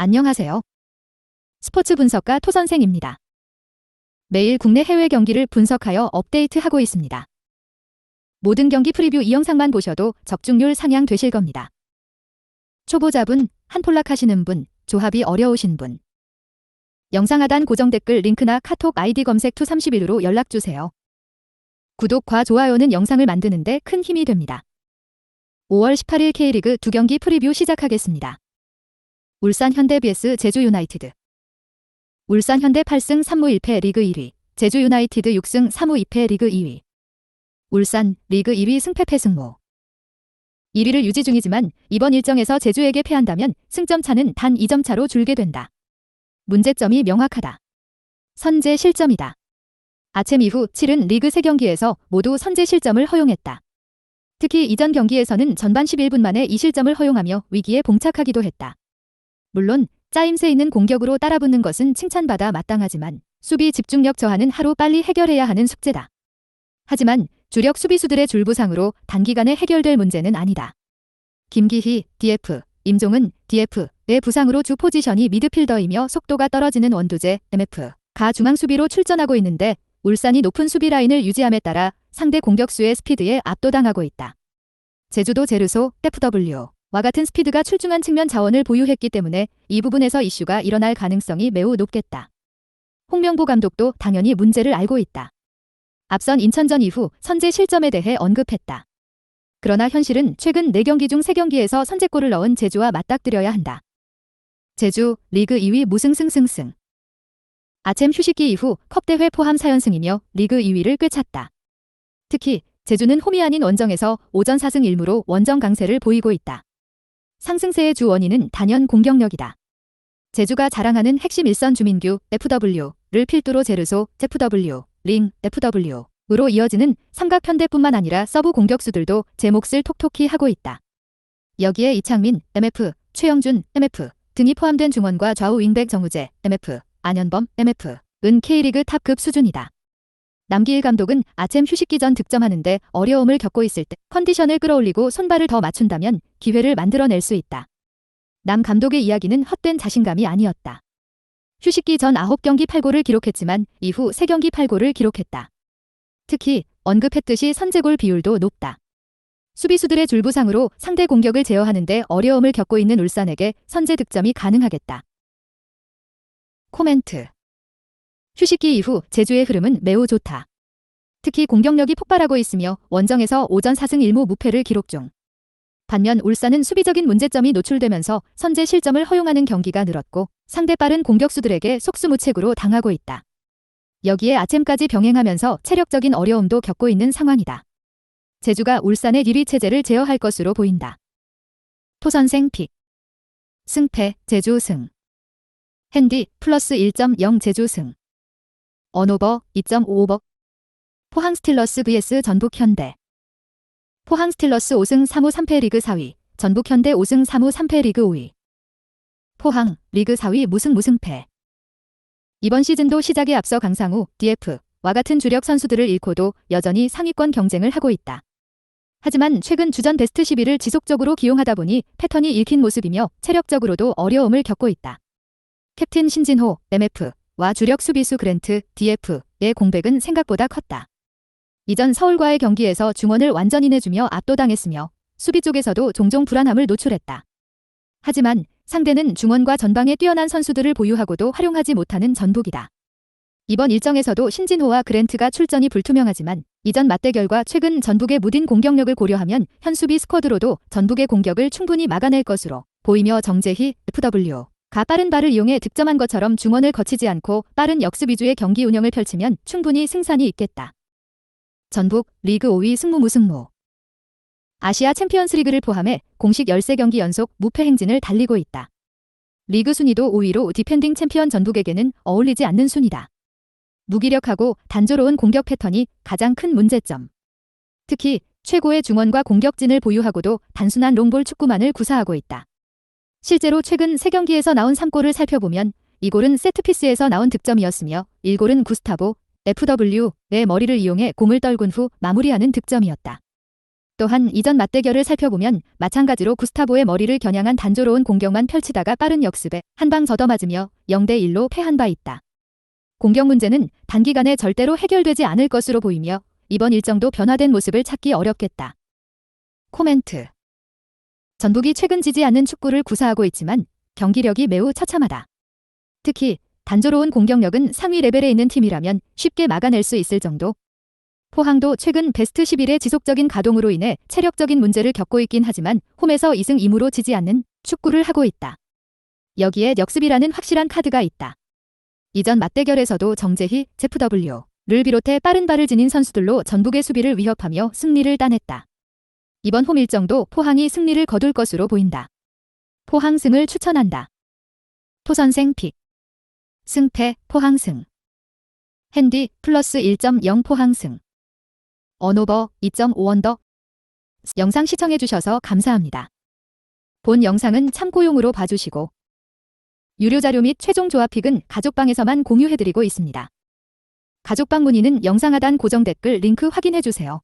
안녕하세요. 스포츠 분석가 토선생입니다. 매일 국내 해외 경기를 분석하여 업데이트하고 있습니다. 모든 경기 프리뷰 이 영상만 보셔도 적중률 상향 되실 겁니다. 초보자분, 한폴락 하시는 분, 조합이 어려우신 분. 영상 하단 고정 댓글 링크나 카톡 아이디 검색 투31로 연락주세요. 구독과 좋아요는 영상을 만드는데 큰 힘이 됩니다. 5월 18일 K리그 2경기 프리뷰 시작하겠습니다. 울산 현대 vs 제주 유나이티드. 울산 현대 8승 3무 1패 리그 1위, 제주 유나이티드 6승 3무 2패 리그 2위. 울산, 리그 2위 승패 패승모. 1위를 유지 중이지만 이번 일정에서 제주에게 패한다면 승점 차는 단 2점 차로 줄게 된다. 문제점이 명확하다. 선제 실점이다. 아침 이후 7은 리그 3경기에서 모두 선제 실점을 허용했다. 특히 이전 경기에서는 전반 11분 만에 2실점을 허용하며 위기에 봉착하기도 했다. 물론 짜임새 있는 공격으로 따라붙는 것은 칭찬받아 마땅하지만 수비 집중력 저하는 하루 빨리 해결해야 하는 숙제다. 하지만 주력 수비수들의 줄부상으로 단기간에 해결될 문제는 아니다. 김기희, DF, 임종은, DF의 부상으로 주 포지션이 미드필더이며 속도가 떨어지는 원두재, MF가 중앙 수비로 출전하고 있는데 울산이 높은 수비 라인을 유지함에 따라 상대 공격수의 스피드에 압도당하고 있다. 제주도 제르소, FW와 같은 스피드가 출중한 측면 자원을 보유했기 때문에 이 부분에서 이슈가 일어날 가능성이 매우 높겠다. 홍명보 감독도 당연히 문제를 알고 있다. 앞선 인천전 이후 선제 실점에 대해 언급했다. 그러나 현실은 최근 4경기 중 3경기에서 선제골을 넣은 제주와 맞닥뜨려야 한다. 제주, 리그 2위 무승승승승. 아침 휴식기 이후 컵대회 포함 4연승이며 리그 2위를 꿰찼다. 특히 제주는 홈이 아닌 원정에서 오전 4승 1무로 원정 강세를 보이고 있다. 상승세의 주 원인은 단연 공격력이다. 제주가 자랑하는 핵심 일선 주민규, FW를 필두로 제르소, FW, 링, FW로 이어지는 삼각편대뿐만 아니라 서브 공격수들도 제 몫을 톡톡히 하고 있다. 여기에 이창민, MF, 최영준, MF 등이 포함된 중원과 좌우 윙백 정우재, MF, 안현범, MF은 K리그 탑급 수준이다. 남기일 감독은 아침 휴식기 전 득점하는데 어려움을 겪고 있을 때 컨디션을 끌어올리고 손발을 더 맞춘다면 기회를 만들어낼 수 있다. 남 감독의 이야기는 헛된 자신감이 아니었다. 휴식기 전 9경기 8골을 기록했지만 이후 3경기 8골을 기록했다. 특히 언급했듯이 선제골 비율도 높다. 수비수들의 줄부상으로 상대 공격을 제어하는데 어려움을 겪고 있는 울산에게 선제 득점이 가능하겠다. 코멘트. 휴식기 이후 제주의 흐름은 매우 좋다. 특히 공격력이 폭발하고 있으며 원정에서 오전 4승 1무 무패를 기록 중. 반면 울산은 수비적인 문제점이 노출되면서 선제 실점을 허용하는 경기가 늘었고 상대 빠른 공격수들에게 속수무책으로 당하고 있다. 여기에 아침까지 병행하면서 체력적인 어려움도 겪고 있는 상황이다. 제주가 울산의 1위 체제를 제어할 것으로 보인다. 토선생 픽. 승패 제주 승. 핸디 플러스 1.0 제주 승. 언오버 2.5오버. 포항 스틸러스 vs 전북 현대. 포항 스틸러스 5승 3무 3패 리그 4위, 전북 현대 5승 3무 3패 리그 5위. 포항, 리그 4위 무승패. 이번 시즌도 시작에 앞서 강상우, DF와 같은 주력 선수들을 잃고도 여전히 상위권 경쟁을 하고 있다. 하지만 최근 주전 베스트 11을 지속적으로 기용하다 보니 패턴이 읽힌 모습이며 체력적으로도 어려움을 겪고 있다. 캡틴 신진호, MF와 주력 수비수 그랜트, DF의 공백은 생각보다 컸다. 이전 서울과의 경기에서 중원을 완전히 내주며 압도당했으며 수비 쪽에서도 종종 불안함을 노출했다. 하지만 상대는 중원과 전방에 뛰어난 선수들을 보유하고도 활용하지 못하는 전북이다. 이번 일정에서도 신진호와 그랜트가 출전이 불투명하지만 이전 맞대결과 최근 전북의 무딘 공격력을 고려하면 현 수비 스쿼드로도 전북의 공격을 충분히 막아낼 것으로 보이며 정재희, FW가 빠른 발을 이용해 득점한 것처럼 중원을 거치지 않고 빠른 역습 위주의 경기 운영을 펼치면 충분히 승산이 있겠다. 전북, 리그 5위 승무 무승무. 아시아 챔피언스리그를 포함해 공식 13경기 연속 무패 행진을 달리고 있다. 리그 순위도 5위로 디펜딩 챔피언 전북에게는 어울리지 않는 순위다. 무기력하고 단조로운 공격 패턴이 가장 큰 문제점. 특히 최고의 중원과 공격진을 보유하고도 단순한 롱볼 축구만을 구사하고 있다. 실제로 최근 3경기에서 나온 3골을 살펴보면 2골은 세트피스에서 나온 득점이었으며 1골은 구스타보, FW의 머리를 이용해 공을 떨군 후 마무리하는 득점이었다. 또한 이전 맞대결을 살펴보면 마찬가지로 구스타보의 머리를 겨냥한 단조로운 공격만 펼치다가 빠른 역습에 한 방 걷어맞으며 0대1로 패한 바 있다. 공격 문제는 단기간에 절대로 해결되지 않을 것으로 보이며 이번 일정도 변화된 모습을 찾기 어렵겠다. 코멘트. 전북이 최근 지지 않는 축구를 구사하고 있지만 경기력이 매우 처참하다. 특히 단조로운 공격력은 상위 레벨에 있는 팀이라면 쉽게 막아낼 수 있을 정도. 포항도 최근 베스트 11의 지속적인 가동으로 인해 체력적인 문제를 겪고 있긴 하지만 홈에서 2승 2무로 지지 않는 축구를 하고 있다. 여기에 역습이라는 확실한 카드가 있다. 이전 맞대결에서도 정재희, 제프 W를 비롯해 빠른 발을 지닌 선수들로 전북의 수비를 위협하며 승리를 따냈다. 이번 홈 일정도 포항이 승리를 거둘 것으로 보인다. 포항승을 추천한다. 토선생 픽. 승패 포항승. 핸디 플러스 1.0 포항승. 언오버 2.5 언더. 영상 시청해주셔서 감사합니다. 본 영상은 참고용으로 봐주시고 유료 자료 및 최종 조합픽은 가족방에서만 공유해드리고 있습니다. 가족방 문의는 영상 하단 고정 댓글 링크 확인해주세요.